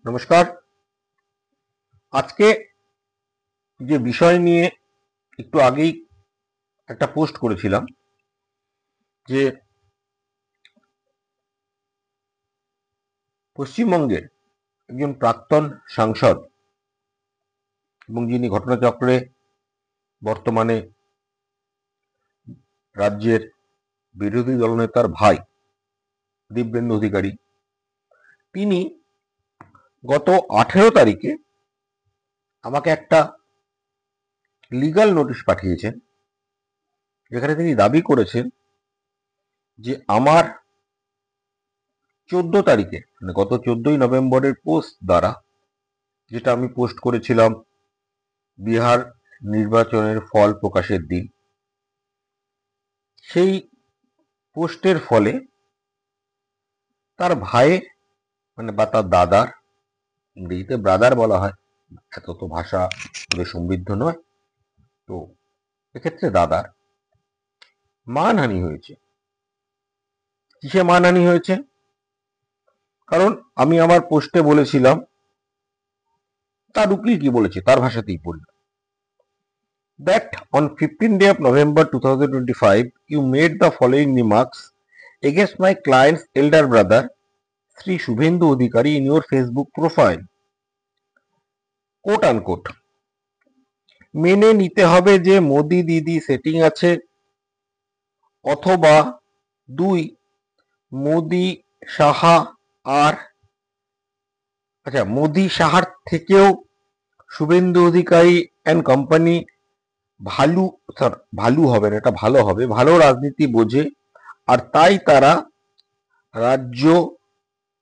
নমস্কার। আজকে যে বিষয় নিয়ে একটু আগেই একটা পোস্ট করেছিলাম যে পশ্চিমবঙ্গের একজন প্রাক্তন সাংসদ এবং যিনি ঘটনাচক্রে বর্তমানে রাজ্যের বিরোধী দলনেতার ভাই দিব্যেন্দু অধিকারী, তিনি গত 18 তারিখে আমাকে একটা লিগ্যাল নোটিশ পাঠিয়েছেন, যেখানে তিনি দাবি করেছেন যে আমার 14 তারিখে মানে গত 14ই নভেম্বরের পোস্ট দ্বারা, যেটা আমি পোস্ট করেছিলাম বিহার নির্বাচনের ফল প্রকাশের দিন, সেই পোস্টের ফলে তার ভাইয়ের বা তার দাদার, ইংরেজিতে ব্রাদার বলা হয়, এত তো ভাষা পুরো সমৃদ্ধ নয়, তো এক্ষেত্রে দাদার মানহানি হয়েছে। কিসে মানহানি হয়েছে? কারণ আমি আমার পোস্টে বলেছিলাম, তার উকিল কি বলেছে তার ভাষাতেই পড়ি, that on 15th day of November 2025 you made the following remarks against my client's elder brother Sri Shubhendu Adhikari in your Facebook profile, quote unquote. মেনে নিতে হবে যে মোদি দিদি সেটিং আছে, অথবা 2 মোদি সাহা আর মোদি সাহার থেকেও শুভেন্দু অধিকারী অ্যান্ড কোম্পানি ভালো হবে না, এটা ভালো হবে, ভালো রাজনীতি বোঝে, আর তাই তারা রাজ্য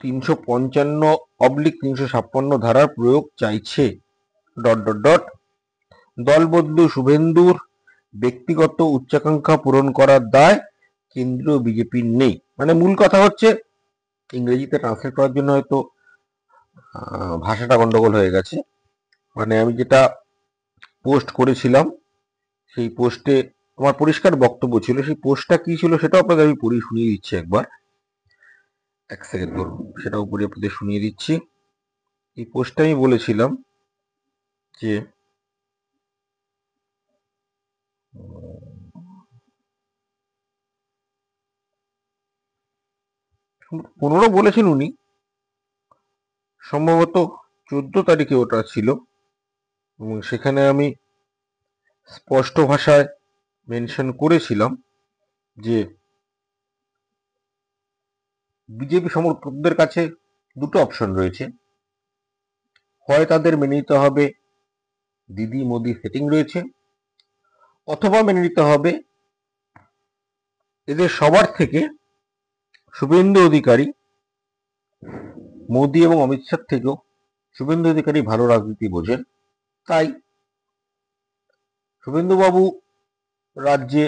355/356 ধারার প্রয়োগ চাইছে, ... দলবদলু শুভেন্দুর ব্যক্তিগত উচ্চাকাঙ্ক্ষা পূরণ করার দায় কেন্দ্রীয় বিজেপির নেই। মানে মূল কথা হচ্ছে, ইংরেজিতে ট্রান্সলেট করার জন্য হয়তো ভাষাটা গন্ডগোল হয়ে গেছে। মানে আমি যেটা পোস্ট করেছিলাম, সেই পোস্টে আমার পরিষ্কার বক্তব্য ছিল। সেই পোস্টটা কি ছিল সেটাও আপনাদের আমি পড়ে শুনিয়ে দিচ্ছি একবার, এক সেকেন্ড ধরুন, সেটাও পড়ে আপনাদের শুনিয়ে দিচ্ছি। এই পোস্টে আমি বলেছিলাম যে 15 বলেছেন উনি, সম্ভবত 14 তারিখে ওটা ছিল, এবং সেখানে আমি স্পষ্ট ভাষায় মেনশন করেছিলাম যে বিজেপি সমর্থকদের কাছে দুটো অপশন রয়েছে, হয় তাদের মেনে নিতে হবে দিদি মোদি সেটিং রয়েছে, অথবা মেনে নিতে হবে এদের সবার থেকে শুভেন্দু অধিকারী, মোদি এবং অমিত শাহ থেকেও শুভেন্দু অধিকারী ভালো রাজনীতি বোঝেন, তাই শুভেন্দুবাবু রাজ্যে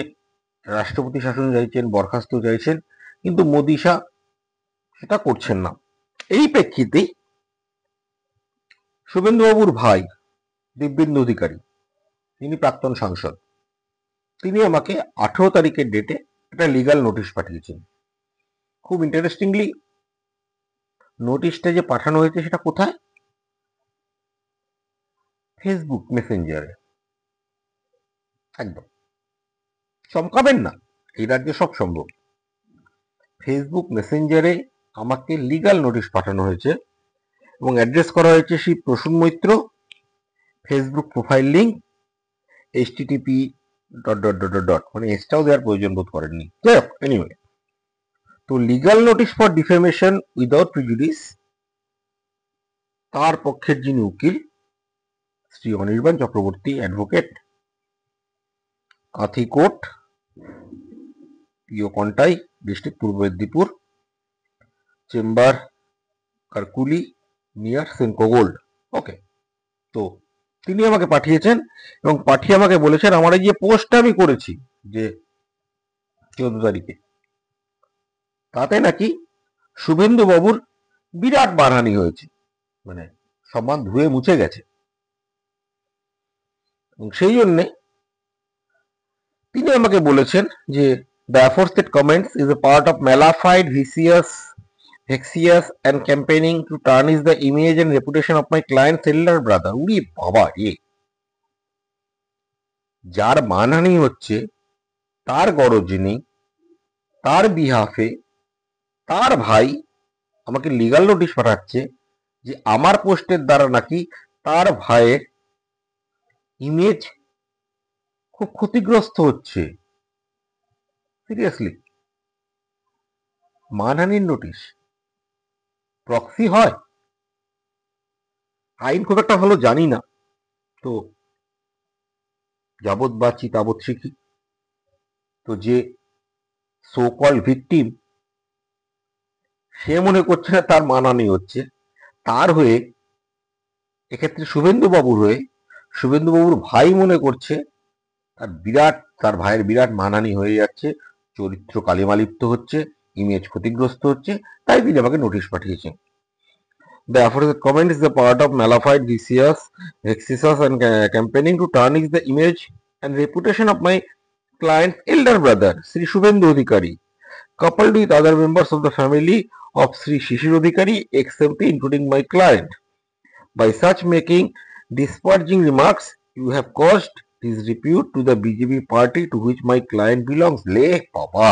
রাষ্ট্রপতি শাসন চাইছেন, বরখাস্ত চাইছেন, কিন্তু মোদি শাহ সেটা করছেন না। এই প্রেক্ষিতেই শুভেন্দুবাবুর ভাই দিব্যেন্দু অধিকারী, তিনি প্রাক্তন সাংসদ, তিনি আমাকে 18 তারিখের ডেটে একটা লিগ্যাল নোটিশ পাঠিয়েছেন। খুব ইন্টারেস্টিংলি নোটিশটা যে পাঠানো হয়েছে সেটা কোথায়? ফেসবুক মেসেঞ্জারে। একদম চমকাবেন না, এই রাজ্যে সব সম্ভব। ফেসবুক মেসেঞ্জারে আমাকে লিগ্যাল নোটিশ পাঠানো হয়েছে এবং অ্যাড্রেস করা হয়েছে Shri Prasun Maitra, Facebook profile link http ... মানে এসটাও দেওয়ার প্রয়োজন বোধ করেননি। যাই হোক, এনিওয়ে, তো legal notice for defamation without prejudice, তার পক্ষের যিনি উকিল Shri Anirban Chakraborty advocate, Kanthi court, PO Contai, district Purba Medinipur, chamber Karkuli, near Senco gold. Okay, তো তিনি আমাকে পাঠিয়েছেন এবং পাঠিয়ে আমাকে বলেছেন আমার এই যে পোস্টটা আমি করেছি যে 14 তারিখে, তাতে নাকি শুভেন্দু বাবুর বিরাট মানহানি হয়েছে, মানে সম্মান ধুয়ে মুছে গেছে, এবং সেই জন্যে তিনি আমাকে বলেছেন যে the aforesaid comments is a part of malafide, vicious vexatious and campaigning to tarnish the image and reputation of my client's elder brother. উরি বাবা রে, যার মানহানি হচ্ছে তার গরজ নেই, তার বিহাফে তার ভাই আমাকে লিগাল নোটিশ পাঠাচ্ছে যে আমার পোস্টের দ্বারা নাকি তার ভাইয়ের ইমেজ খুব ক্ষতিগ্রস্ত হচ্ছে। সিরিয়াসলি, মানহানির নোটিশ প্রক্সি হয়? আইন খুব একটা ভালো জানি না, তো যাবৎ বাঁচি তাবৎ শিখি। তো যে সো কল ভিকটিম, সে মনে করছে না তার মানহানি হচ্ছে, তার হয়ে এক্ষেত্রে শুভেন্দুবাবুর হয়ে শুভেন্দুবাবুর ভাই মনে করছে তার ভাইয়ের বিরাট মানহানি হয়ে যাচ্ছে, চরিত্র কালিমালিপ্ত হচ্ছে, ইমেজ ক্ষতিগ্রস্ত হচ্ছে, তাই তিনি আমাকে নোটিশ পাঠিয়েছেন। The aforesaid comment is the part of Malafide vicious exercise and campaigning to tarnish the image and reputation of my client's elder brother, Sri Shubhendu Adhikari, coupled with other members of the family of Sri Shishir Adhikari, ex-MP, including my client. By such making disparaging remarks, you have caused disrepute to the BJP party to which my client belongs. Le Baba,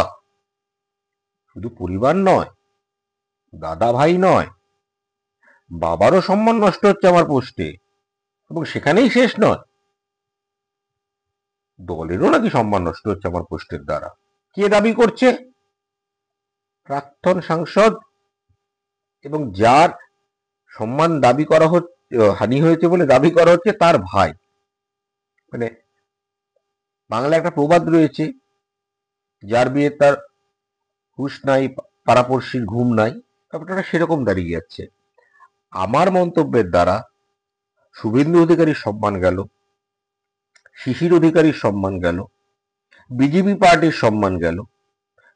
শুধু পরিবার নয়, দাদা ভাই নয়, বাবারও সম্মান নষ্ট হচ্ছে আমার পোস্টে, এবং সেখানেই শেষ নয়, দলেরও নাকি সম্মান নষ্ট হচ্ছে আমার পোস্টের দ্বারা। কে দাবি করছে? প্রাক্তন সাংসদ, এবং যার সম্মান দাবি করা হচ্ছে, হানি হয়েছে বলে দাবি করা হচ্ছে তার ভাই। মানে বাংলা একটা প্রবাদ রয়েছে, যার বিয়ে তার হুঁশ নাই, পাড়াপড়শির ঘুম নাই, ব্যাপারটা সেরকম দাঁড়িয়ে যাচ্ছে। আমার মন্তব্যের দ্বারা শুভেন্দু অধিকারীর সম্মান গেল, শিশির অধিকারীর সম্মান গেল, বিজেপি পার্টির সম্মান গেল।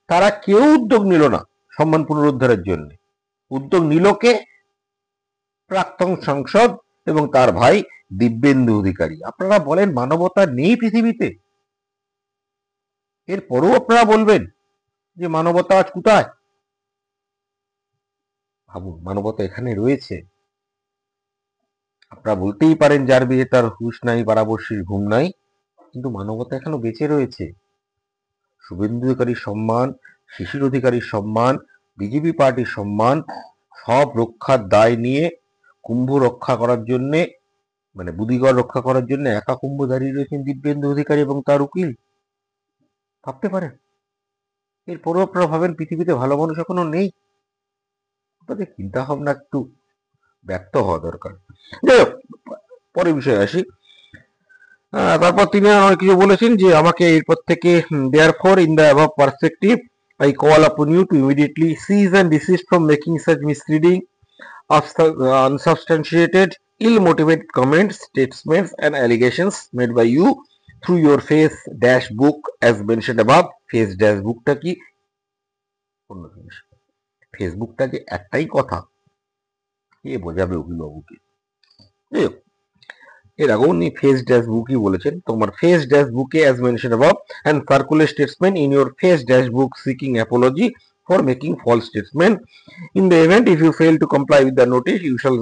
তারা কেউ উদ্যোগ নিল না সম্মান পুনরুদ্ধারের জন্য। উদ্যোগ নিল কে? প্রাক্তন সাংসদ এবং তার ভাই দিব্যেন্দু অধিকারী। আপনারা বলেন মানবতা নেই পৃথিবীতে? এরপরও আপনারা বলবেন যে মানবতা আজ কোথায়? ভাবুন, মানবতা এখানে রয়েছে। আপনারা বলতেই পারেন যার বিয়ে তার হুঁশ নাই, পাড়াপড়শির ঘুম নাই, কিন্তু মানবতা এখনো বেঁচে রয়েছে। শুভেন্দু অধিকারীর সম্মান, শিশির অধিকারীর সম্মান, বিজেপি পার্টির সম্মান সব রক্ষার দায় নিয়ে কুম্ভ রক্ষা করার জন্যে, মানে বুদিগড় রক্ষা করার জন্য একা কুম্ভ দাঁড়িয়ে রয়েছেন দিব্যেন্দু অধিকারী এবং তার উকিল। ভাবতে পারেন? এরপরও আপনারা ভাবেন পৃথিবীতে ভালো মানুষ এখনো নেই? আপনাদের চিন্তা ভাবনা একটু ব্যক্ত হওয়া দরকার। যাই হোক, পরে বিষয়ে আসি। তারপর তিনি অনেক কিছু বলেছেন যে আমাকে এরপর থেকে therefore in the above perspective I call upon you to immediately cease and desist from making such misleading, unsubstantiated, ill-motivated comments, statements and allegations made by you through your face dash book as mentioned above. face dash bookটা কি? অন্য জিনিস। ফেসবুকটা যে একটাই কথা, কে বোঝাবে অভিভাবককে? যাই হোক, এর আগেও উনি ফেস ড্যাশ বুকই বলেছেন। তোমার ফেস ড্যাশ বুকে as mention above and circular statement in your face dash book seeking Apology for making false statement. In the event if you fail to comply with the notice, you shall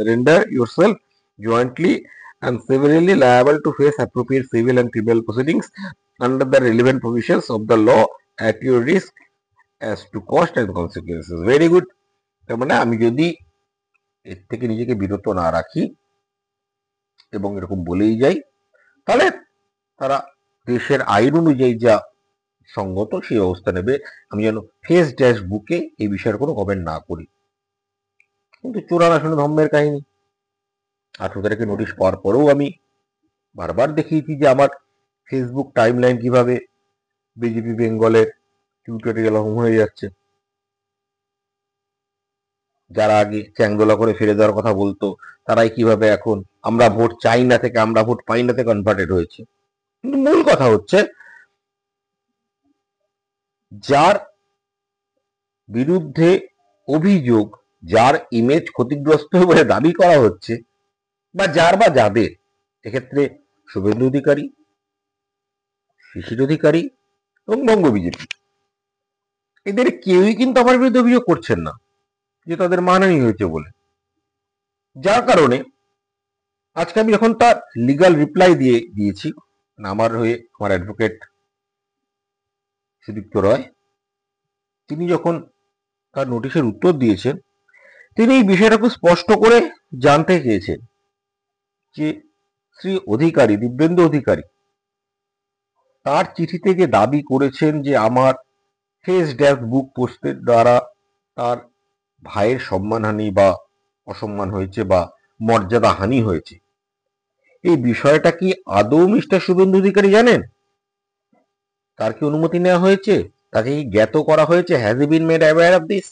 render yourself jointly and severally liable to face appropriate civil and criminal proceedings under the relevant provisions of the law at your risk as to cost and consequences. Very good. তার মানে আমি যদি এর থেকে নিজেকে বিরত না রাখি এবং এরকম বলেই যাই, তাহলে তারা দেশের আইন অনুযায়ী যা সঙ্গত সেই অবস্থা নেবে। আমি যেন ফেস ড্যাশ বুকে এই বিষয়ের কোনো কমেন্ট না করি। কিন্তু চোরানা শুনে ধর্মের কাহিনী। 18 তারিখে নোটিশ পাওয়ার পরেও আমি বারবার দেখিয়েছি যে আমার ফেসবুক টাইমলাইন কিভাবে বিজেপি বেঙ্গলের টিউটোরিয়াল হয়ে যাচ্ছে। যারা আগে চ্যাংদোলা করে ফিরে দেওয়ার কথা বলতো, তারাই কিভাবে এখন আমরা ভোট চাই না থেকে আমরা ভোট পাই না থেকে কনভার্টেড হয়েছে। কিন্তু মূল কথা হচ্ছে, যার বিরুদ্ধে অভিযোগ, যার ইমেজ ক্ষতিগ্রস্ত বলে দাবি করা হচ্ছে, বা যাদের, এক্ষেত্রে শুভেন্দু অধিকারী, শিশির অধিকারী এবং বঙ্গ বিজেপি, এদের কেউই কিন্তু আমার বিরুদ্ধে অভিযোগ করছেন না যে তাদের মানহানি হয়েছে বলে, যার কারণে আজকে আমি যখন তার লিগাল রিপ্লাই দিয়েছি, আমার হয়ে আমার অ্যাডভোকেট সুদীপ্ত রয়, তিনি যখন তার নোটিশের উত্তর দিয়েছেন, তিনি এই বিষয়টা খুব স্পষ্ট করে জানতে চেয়েছেন যে শ্রী অধিকারী, দিব্যেন্দু অধিকারী, তার চিঠিতে যে দাবি করেছেন যে আমার ফেস ড্যাশ বুক পোস্টের দ্বারা তার ভাইয়ের সম্মানহানি বা অসম্মান হয়েছে বা মর্যাদা হানি হয়েছে, এই বিষয়টা কি আদৌ মিস্টার শুভেন্দু অধিকারী জানেন? তার কি অনুমতি নেওয়া হয়েছে? তাকে কি জ্ঞাত করা হয়েছে? Has he been made aware of this?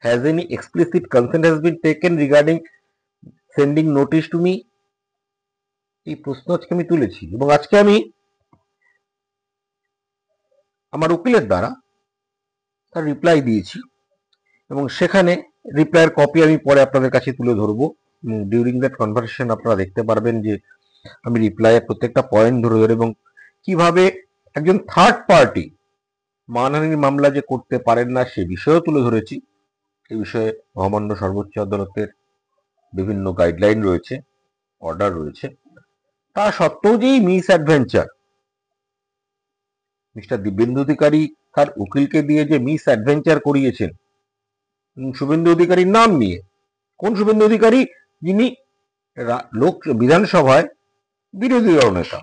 Has any explicit consent has been taken regarding sending notice to me? এই প্রশ্ন আজকে আমি তুলেছি এবং আজকে আমি আমার উকিলের দ্বারা তার রিপ্লাই দিয়েছি এবং সেখানে রিপ্লাইয়ের কপি আমি পরে আপনাদের কাছে তুলে ধরবো। ডিউরিং দ্যাট কনভারসেশন আপনারা দেখতে পারবেন যে আমি রিপ্লাইয়ের প্রত্যেকটা পয়েন্ট ধরে ধরে এবং কিভাবে একজন থার্ড পার্টি মানহানির মামলা যে করতে পারেন না সে বিষয়েও তুলে ধরেছি। এই বিষয়ে মহামান্য সর্বোচ্চ আদালতের বিভিন্ন গাইডলাইন রয়েছে, অর্ডার রয়েছে। তা সত্ত্বেও যে মিস অ্যাডভেঞ্চার মিস্টার দিব্যেন্দু অধিকারী তার উকিলকে দিয়ে যে মিস অ্যাডভেঞ্চার করিয়েছেন শুভেন্দু অধিকারীর নাম নিয়ে, কোন শুভেন্দু অধিকারী? যিনি লোক বিধানসভায় বিরোধী দলনেতা।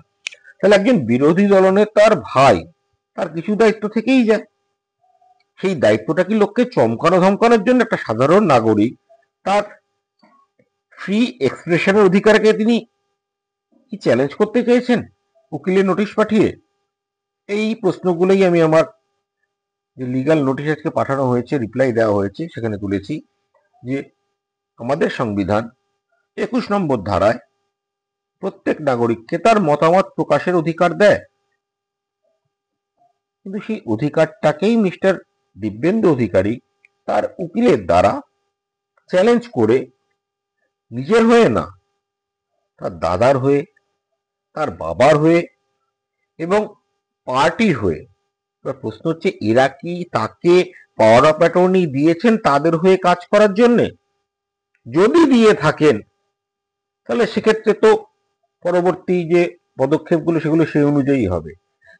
তাহলে একজন বিরোধী দলনেতার ভাই, তার কিছু দায়িত্ব থেকেই যায়। সেই দায়িত্বটা কি লোককে চমকানো ধমকানোর জন্য? একটা সাধারণ নাগরিক তার ফ্রি এক্সপ্রেশনের অধিকারকে তিনি কি চ্যালেঞ্জ করতে চেয়েছেন উকিলের নোটিশ পাঠিয়ে? এই প্রশ্নগুলোই আমি আমার যে লিগাল নোটিশ আজকে পাঠানো হয়েছে, রিপ্লাই দেওয়া হয়েছে, সেখানে তুলেছি যে আমাদের সংবিধান 21 নম্বর ধারায় প্রত্যেক নাগরিককে তার মতামত প্রকাশের অধিকার দেয়, কিন্তু সেই অধিকারটাকেই মিস্টার দিব্যেন্দু অধিকারী তার উকিলের দ্বারা চ্যালেঞ্জ করে নিজের হয়ে না, তার দাদার হয়ে, তার বাবার হয়ে এবং পার্টির হয়ে। এবার প্রশ্ন হচ্ছে, এরা কি তাকে পাওয়ার অফ অ্যাটর্নি দিয়েছেন তাদের হয়ে কাজ করার জন্য? যদি দিয়ে থাকেন তাহলে সেক্ষেত্রে তো পরবর্তী যে পদক্ষেপগুলো সেগুলো সেই অনুযায়ী হবে,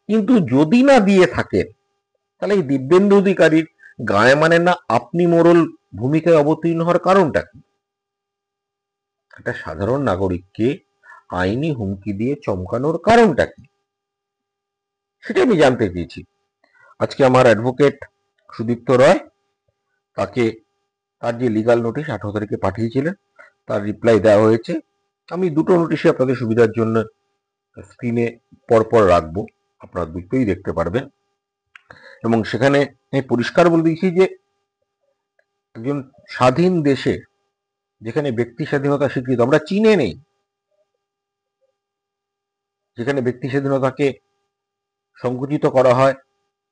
কিন্তু যদি না দিয়ে থাকেন তাহলে এই দিব্যেন্দু অধিকারীর গায়ে মানে না আপনি মোড়ল ভূমিকায় অবতীর্ণ হওয়ার কারণটা কি? একটা সাধারণ নাগরিককে আইনি হুমকি দিয়ে চমকানোর কারণটা কি, সেটা আমি জানতে চেয়েছি। আজকে আমার অ্যাডভোকেট সুদীপ্ত রয় তাকে তার যে লিগাল নোটিশ 18 তারিখে পাঠিয়েছিলেন তার রিপ্লাই দেওয়া হয়েছে। আমি দুটো নোটিশই আপনাদের সুবিধার জন্য স্ক্রিনে পরপর রাখবো, আপনারা দুটোই দেখতে পারবেন এবং সেখানে আমি পরিষ্কার বলে দিয়েছি যে একজন স্বাধীন দেশে যেখানে ব্যক্তি স্বাধীনতা স্বীকৃত, আমরা চীনে নেই যেখানে ব্যক্তি স্বাধীনতাকে সংকুচিত করা হয়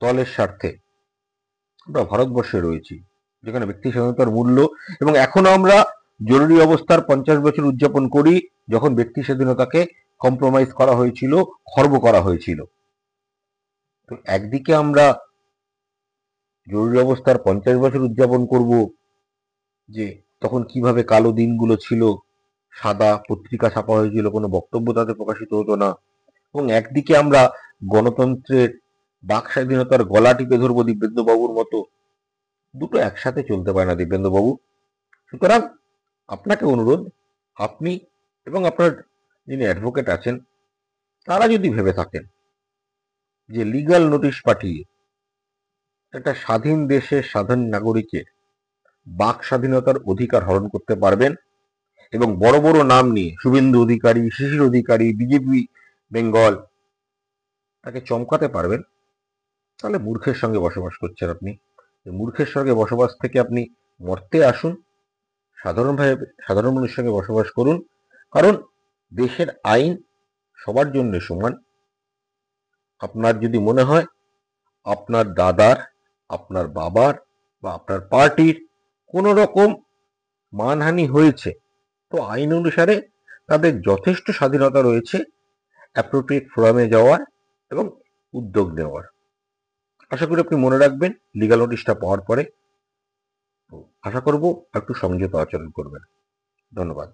দলের স্বার্থে, আমরা ভারতবর্ষে রয়েছি যেখানে ব্যক্তি স্বাধীনতার মূল্য, এবং এখনো আমরা জরুরি অবস্থার 50 বছর উদযাপন করি যখন ব্যক্তি স্বাধীনতাকে কম্প্রোমাইজ করা হয়েছিল, খর্ব করা হয়েছিল। তো একদিকে আমরা জরুরি অবস্থার 50 বছর উদযাপন করব যে তখন কিভাবে কালো দিনগুলো ছিল, সাদা পত্রিকা ছাপা হয়েছিল, কোনো বক্তব্য তাতে প্রকাশিত হতো না, এবং একদিকে আমরা গণতন্ত্রের বাক স্বাধীনতার গলা টিপে ধরবো দিব্যেন্দু বাবুর মতো। দুটো একসাথে চলতে পারে না দিব্যেন্দু বাবু। সুতরাং আপনাকে অনুরোধ, আপনি এবং আপনার যিনি অ্যাডভোকেট আছেন তারা যদি ভেবে থাকেন যে লিগাল নোটিশ পাঠিয়ে একটা স্বাধীন দেশের সাধারণ নাগরিকের বাক স্বাধীনতার অধিকার হরণ করতে পারবেন এবং বড় বড় নাম নিয়ে শুভেন্দু অধিকারী, শিশির অধিকারী, বিজেপি বেঙ্গল তাকে চমকাতে পারবেন, তাহলে মূর্খের সঙ্গে বসবাস করছেন আপনি। মূর্খের সঙ্গে বসবাস থেকে আপনি মর্তে আসুন, সাধারণভাবে সাধারণ মানুষের সঙ্গে বসবাস করুন, কারণ দেশের আইন সবার জন্য সমান। আপনার যদি মনে হয় আপনার দাদার, আপনার বাবার বা আপনার পার্টির কোনো রকম মানহানি হয়েছে, তো আইন অনুসারে তাদের যথেষ্ট স্বাধীনতা রয়েছে অ্যাপ্রোপ্রিয়েট ফোরামে যাওয়ার এবং উদ্যোগ নেওয়ার। আশা করি আপনি মনে রাখবেন লিগাল নোটিশটা পাওয়ার পরে। তো আশা করব একটু সংযত আচরণ করবেন। ধন্যবাদ।